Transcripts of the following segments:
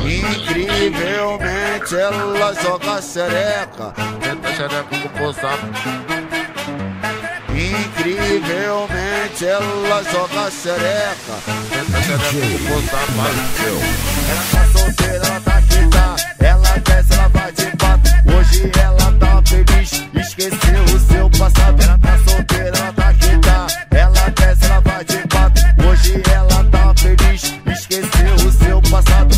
Incrivelmente ela joga xereca, Tenta xereca com força. incrivelmente ela joga xereca. Tenta xereca com força, pai. Ela tá solteira, ela tá quieta, ela desce, ela vai de pato. Hoje ela tá feliz, esqueceu o seu passado. Ela tá solteira, ela tá quieta, ela desce, ela vai de pato. Hoje ela tá feliz, esqueceu o seu passado.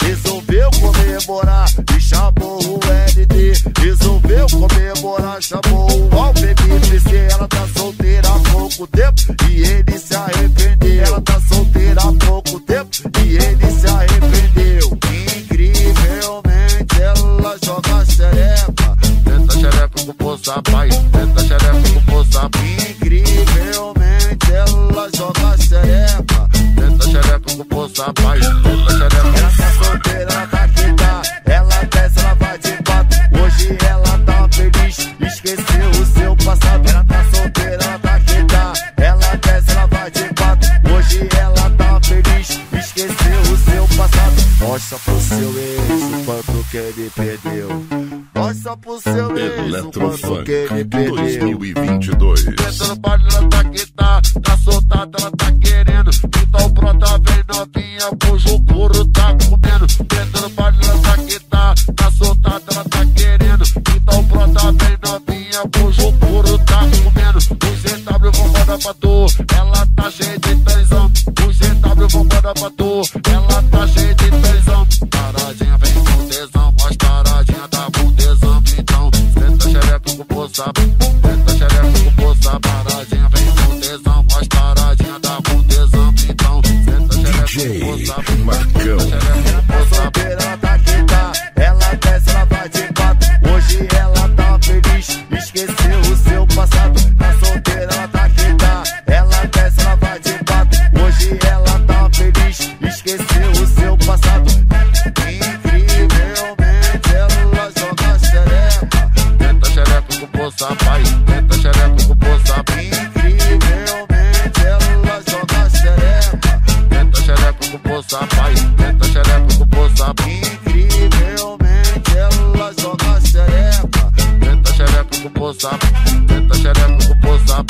Resolveu comemorar e chamou o LD. Resolveu comemorar, chamou o AlpBPC. Ela tá solteira há pouco tempo e ele se arrependeu. Ela tá solteira há pouco tempo e ele se arrependeu. Incrivelmente ela joga xereca, Tenta xereca com força, pai. Tenta xereca com força. incrivelmente ela joga xereca. Tenta xereca com força, pai. Tenta xereca. Ela tá solteira, ela tá quieta, ela desce, ela vai de pato. Hoje ela tá feliz, esqueceu o seu passado. Ela tá solteira, ela tá quieta, ela desce, ela vai de pato. Hoje ela tá feliz, esqueceu o seu passado. Mostra pro seu ex o quanto que ele perdeu. Mostra pro seu ex o quanto que ele perdeu. 2022. Tenta no baile, ela tá quieta. Tá soltada, ela tá querendo. Então pronta, vem novinha, cujo couro tá comendo. Tenta no baile, ela tá quieta. Tá soltada, ela tá querendo. Então pronta, vem novinha, cujo couro tá comendo. Os ZW vão mandar pra tu, ela tá cheia de tesão. Os ZW vão mandar pra tu, ela tá cheia de tesão. Paradinha vem com tesão, as paradinha tá com tesão. Então tenta xereca com força, tenta xereca com força. Paradinha vem com tesão, as paradinha tá com tesão. Então tenta xereca com força, Marcão. Ela tá solteira, ela tá quieta, ela desce, ela vai de pato. Hoje ela tá feliz, esqueceu o seu passado. Tá solteira, ela tá quieta, ela desce, ela vai de pato. Hoje ela tá feliz, esqueceu o seu passado. Incrivelmente ela joga xereca, tenta xereca com força, pai. Tenta xereca com força, incrivelmente ela joga xereca. tenta xereca com força, pai. Tenta xereca com força, Incrivelmente ela joga xereca, tenta xereca com força, tenta xereca com força.